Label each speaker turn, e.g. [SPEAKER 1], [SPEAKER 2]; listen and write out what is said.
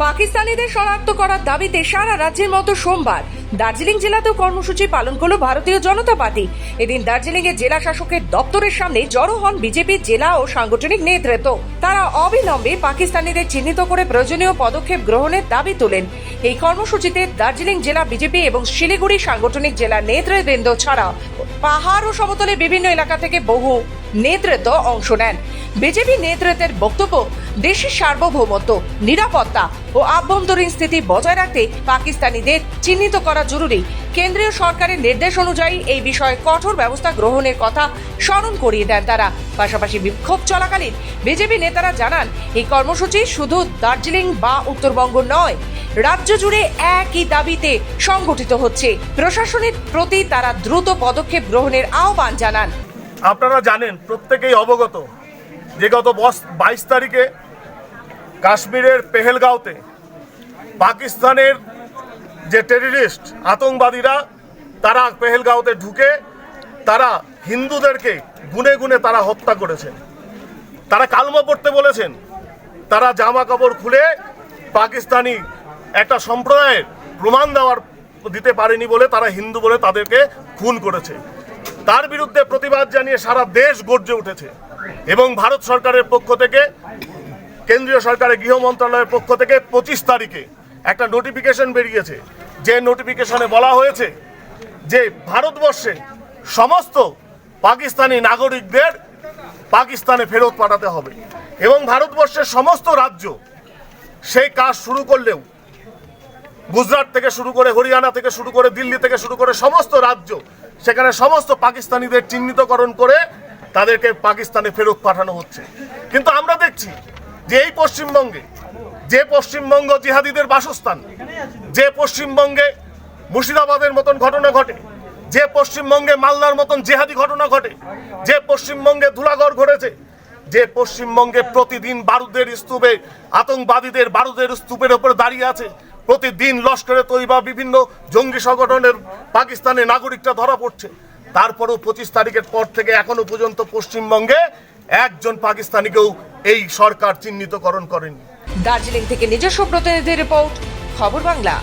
[SPEAKER 1] পাকিস্তানিদের শনাক্ত করার দাবিতে সারা রাজ্যের মতো সোমবার দার্জিলিং জেলাতেও কর্মসূচি পালন করলো ভারতীয় জনতা পার্টি। এদিন দার্জিলিং এর জেলা শাসকের দপ্তরের সামনে জড়ো হন বিজেপির জেলা ও সাংগঠনিক নেতৃত্ব। তারা অবিলম্বে পাকিস্তানিদের চিহ্নিত করে প্রয়োজনীয় পদক্ষেপ গ্রহণের দাবি তোলেন। এই কর্মসূচিতে দার্জিলিং জেলা বিজেপি এবং শিলিগুড়ি সাংগঠনিক জেলা নেতৃবৃন্দ ছাড়া পাহাড় ও সমতলে বিভিন্ন এলাকা থেকে বহু নেতৃত্ব অংশ নেন। বিজেপি নেতৃত্বের বক্তব্য, দেশের সার্বভৌমত্ব, নিরাপত্তা ও আভ্যন্তরীণ স্থিতি বজায় রাখতে পাকিস্তানিদের চিহ্নিত করা জরুরি। কেন্দ্রীয় সরকারের নির্দেশ অনুযায়ী এই বিষয়ে কঠোর ব্যবস্থা গ্রহণের কথা স্মরণ করিয়ে দেন তারা। পাশাপাশি বিক্ষোভ চলাকালীন বিজেপি নেতারা জানান, এই কর্মসূচি শুধু দার্জিলিং বা উত্তরবঙ্গ নয়, রাজ্য জুড়ে একই দাবিতে সংগঠিত হচ্ছে। প্রশাসনের প্রতি তারা দ্রুত পদক্ষেপ গ্রহণের আহ্বান জানান।
[SPEAKER 2] আপনারা জানেন, প্রত্যেকেই অবগত যে গত 22 তারিখে কাশ্মীরের পেহেলগাঁওতে পাকিস্তানের যে টেররিস্ট আতঙ্কবাদীরা তারা পেহেলগাঁওতে ঢুকে তারা হিন্দুদেরকে গুনে গুনে তারা হত্যা করেছেন। তারা কালমা পড়তে বলেছেন, তারা জামা কাপড় খুলে পাকিস্তানি একটা সম্প্রদায়ের প্রমাণ দিতে পারেনি বলে তারা হিন্দু বলে তাদেরকে খুন করেছে। তার বিরুদ্ধে প্রতিবাদ জানিয়ে সারা দেশ গর্জে উঠেছে এবং ভারত সরকারের পক্ষ থেকে, কেন্দ্রীয় সরকারের গৃহ মন্ত্রণালয়ের পক্ষ থেকে 25 তারিখে একটা নোটিফিকেশন বেরিয়েছে, যে নোটিফিকেশনে বলা হয়েছে যে ভারতবর্ষে সমস্ত পাকিস্তানি নাগরিকদের পাকিস্তানে ফেরত পাঠাতে হবে এবং ভারতবর্ষের সমস্ত রাজ্য সেই কাজ শুরু করলেও গুজরাট থেকে শুরু করে, হরিয়ানা থেকে শুরু করে, দিল্লি থেকে শুরু করে সমস্ত রাজ্য, সেখানে সমস্ত পাকিস্তানিদের চিহ্নিতকরণ করে তাদেরকে পাকিস্তানে ফেরত পাঠানো হচ্ছে। কিন্তু আমরা দেখছি যে এই পশ্চিমবঙ্গে, যে পশ্চিমবঙ্গ জিহাদিদের বাসস্থান, যে পশ্চিমবঙ্গে মুর্শিদাবাদের মতন ঘটনা ঘটে, যে পশ্চিমবঙ্গে মালদার মতন জিহাদি ঘটনা ঘটে, যে পশ্চিমবঙ্গে ধুলাগড় ঘটেছে, যে পশ্চিমবঙ্গে প্রতিদিন বারুদের স্তূপে আতঙ্কবাদীদের বারুদের স্তূপের উপরে দাঁড়িয়ে আছে, প্রতিদিন লস্করে তৈবা বিভিন্ন জঙ্গি সংগঠনের পাকিস্তানি নাগরিকরা ধরা পড়ছে, তারপরও 25 তারিখের পর থেকে এখনো পর্যন্ত পশ্চিমবঙ্গে একজন পাকিস্তানিকেও এই সরকার চিহ্নিতকরণ করেনি।
[SPEAKER 1] দার্জিলিং থেকে নিজস্ব প্রতিনিধি রিপোর্ট, খবর বাংলা।